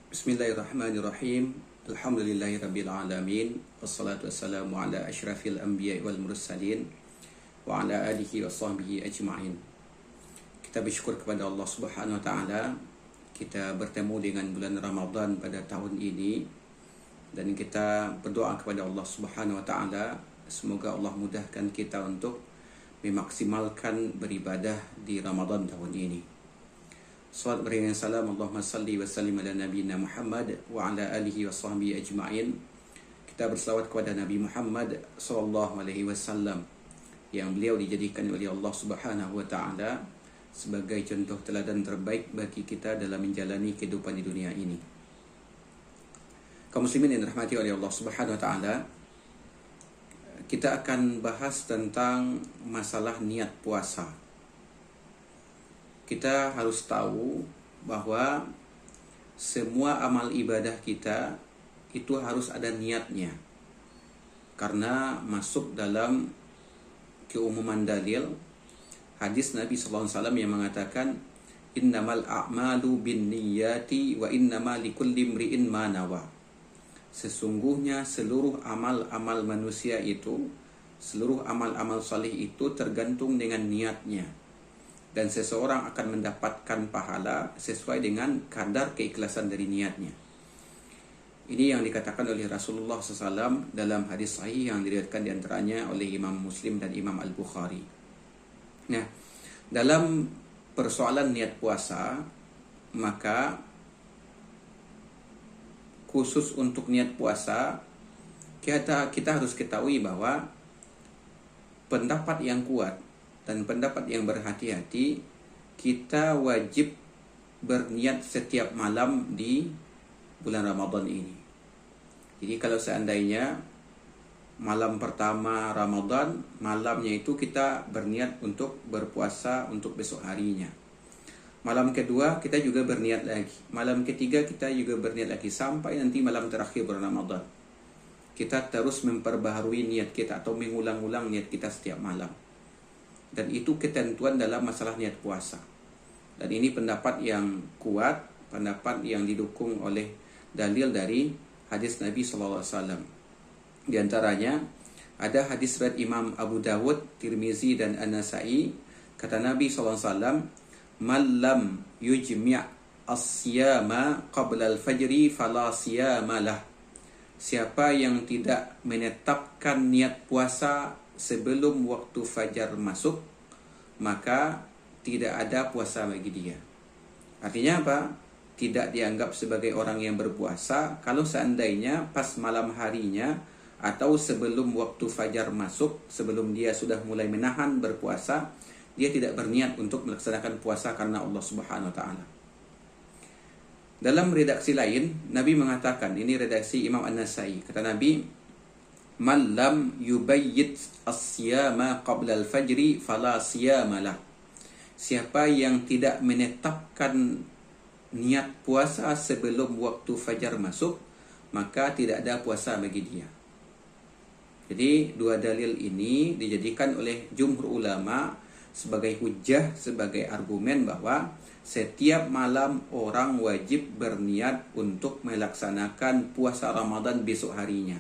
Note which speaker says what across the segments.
Speaker 1: Bismillahirrahmanirrahim. Alhamdulillahirabbil alamin. Wassalatu wassalamu ala asyrafil anbiya'i wal mursalin wa ala alihi wa sahbihi ajma'in. Kita bersyukur kepada Allah Subhanahu wa taala, kita bertemu dengan bulan Ramadan pada tahun ini, dan kita berdoa kepada Allah Subhanahu wa taala semoga Allah mudahkan kita untuk memaksimalkan beribadah di Ramadan tahun ini. Salawat beriringan salam, Allahumma salli wa sallim ala nabiyina Muhammad wa ala alihi wa sahbihi ajma'in. Kita berselawat kepada Nabi Muhammad sallallahu alaihi wasallam yang beliau dijadikan oleh Allah Subhanahu wa taala sebagai contoh teladan terbaik bagi kita dalam menjalani kehidupan di dunia ini. Kaum muslimin yang dirahmati oleh Allah Subhanahu wa taala, kita akan bahas tentang masalah niat puasa. Kita harus tahu bahwa semua amal ibadah kita itu harus ada niatnya, karena masuk dalam keumuman dalil hadis Nabi SAW yang mengatakan innamal a'malu binniyati wa innamal likulli imri'in ma nawa. Sesungguhnya seluruh amal-amal manusia itu, seluruh amal-amal salih itu tergantung dengan niatnya, dan seseorang akan mendapatkan pahala sesuai dengan kadar keikhlasan dari niatnya. Ini yang dikatakan oleh Rasulullah SAW dalam hadis sahih yang diriwayatkan diantaranya oleh Imam Muslim dan Imam Al-Bukhari. Nah, dalam persoalan niat puasa, maka khusus untuk niat puasa kita harus ketahui bahwa pendapat yang kuat dan pendapat yang berhati-hati, kita wajib berniat setiap malam di bulan Ramadan ini. Jadi kalau seandainya malam pertama Ramadan, malamnya itu kita berniat untuk berpuasa untuk besok harinya. Malam kedua kita juga berniat lagi. Malam ketiga kita juga berniat lagi sampai nanti malam terakhir bulan Ramadan. Kita terus memperbaharui niat kita atau mengulang-ulang niat kita setiap malam. Dan itu ketentuan dalam masalah niat puasa. Dan ini pendapat yang kuat, pendapat yang didukung oleh dalil dari hadis Nabi SAW. Di antaranya ada hadis riwayat Imam Abu Dawud, Tirmizi dan An-Nasa'i. Kata Nabi SAW, "Man lam yujmi' as-siyama qabla al-fajri fala siyama lah." Siapa yang tidak menetapkan niat puasa sebelum waktu fajar masuk, maka tidak ada puasa bagi dia. Artinya apa? Tidak dianggap sebagai orang yang berpuasa kalau seandainya pas malam harinya atau sebelum waktu fajar masuk, sebelum dia sudah mulai menahan berpuasa, dia tidak berniat untuk melaksanakan puasa karena Allah Subhanahu wa taala. Dalam redaksi lain, Nabi mengatakan, ini redaksi Imam An-Nasa'i, kata Nabi, "Man lam yubayyit as-siyama qabla al-fajri fala siyama lah." Siapa yang tidak menetapkan niat puasa sebelum waktu fajar masuk, maka tidak ada puasa bagi dia. Jadi dua dalil ini dijadikan oleh jumhur ulama sebagai hujjah, sebagai argumen bahwa setiap malam orang wajib berniat untuk melaksanakan puasa Ramadan besok harinya.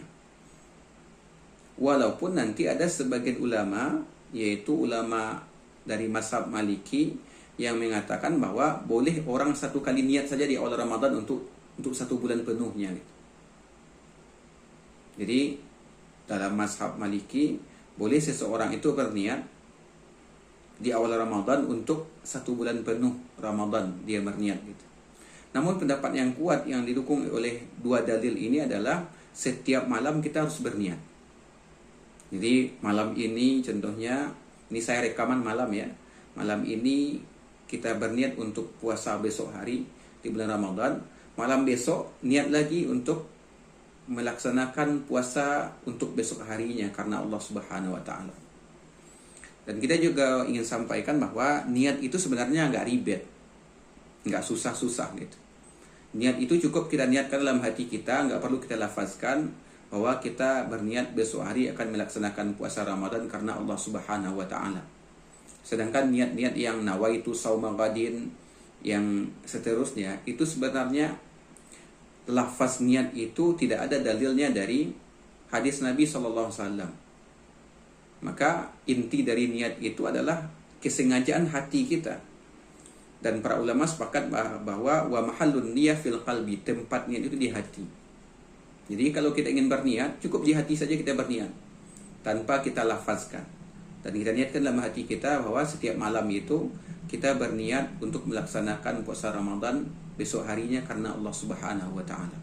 Speaker 1: Walaupun nanti ada sebagian ulama, yaitu ulama dari mazhab Maliki, yang mengatakan bahwa boleh orang satu kali niat saja di awal Ramadan untuk satu bulan penuhnya. Jadi dalam mazhab Maliki boleh seseorang itu berniat di awal Ramadan untuk satu bulan penuh Ramadan dia berniat gitu. Namun pendapat yang kuat yang didukung oleh dua dalil ini adalah setiap malam kita harus berniat. Jadi malam ini contohnya, ini saya rekaman malam ya. Malam ini kita berniat untuk puasa besok hari di bulan Ramadan. Malam besok niat lagi untuk melaksanakan puasa untuk besok harinya karena Allah Subhanahu wa taala. Dan kita juga ingin sampaikan bahwa niat itu sebenarnya nggak ribet, nggak susah-susah gitu. Niat itu cukup kita niatkan dalam hati kita, nggak perlu kita lafazkan bahwa kita berniat besok hari akan melaksanakan puasa Ramadan karena Allah Subhanahu wa taala. Sedangkan niat-niat yang nawaitu sauma ghadin, yang seterusnya itu sebenarnya lafaz niat itu tidak ada dalilnya dari hadis Nabi SAW. Maka inti dari niat itu adalah kesengajaan hati kita. Dan para ulama sepakat bahwa wa mahallun niyah fil qalbi, tempat niat itu di hati. Jadi kalau kita ingin berniat, cukup di hati saja kita berniat tanpa kita lafazkan. Dan kita niatkan dalam hati kita bahwa setiap malam itu kita berniat untuk melaksanakan puasa Ramadan besok harinya karena Allah Subhanahu wa taala.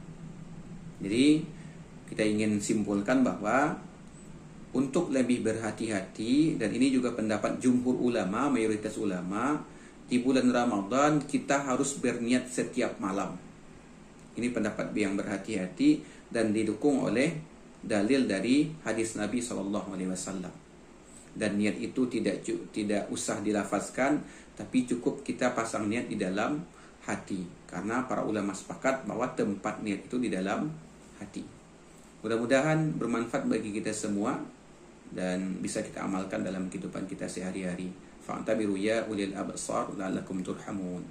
Speaker 1: Jadi kita ingin simpulkan bahwa untuk lebih berhati-hati, dan ini juga pendapat jumhur ulama, mayoritas ulama, di bulan Ramadan kita harus berniat setiap malam. Ini pendapat yang berhati-hati dan didukung oleh dalil dari hadis Nabi SAW. Dan niat itu tidak usah dilafazkan, tapi cukup kita pasang niat di dalam hati. Karena para ulama sepakat bahwa tempat niat itu di dalam hati. Mudah-mudahan bermanfaat bagi kita semua dan bisa kita amalkan dalam kehidupan kita sehari-hari. Fa'tabiru ya ulil absar la'allakum turhamun.